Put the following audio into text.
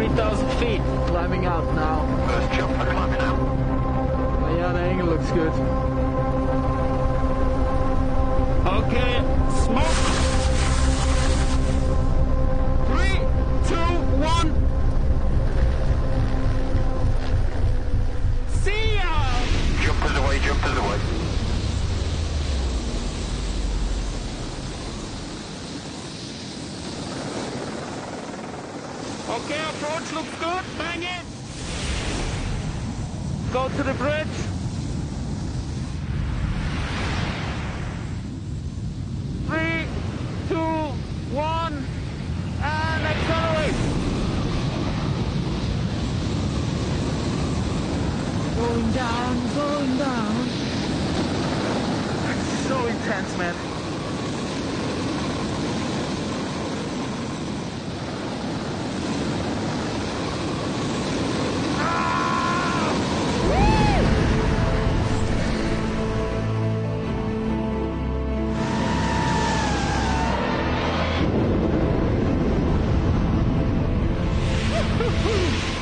3,000 feet. Climbing out now. First jump for climbing out. Oh, yeah, the angle looks good. Okay, smoke. 3, 2, 1. See ya! Jumpers away, jumpers away. Okay, approach looks good. Bang it. Go to the bridge. Three, two, one, and accelerate. Going down, going down. It's so intense, man. Woo!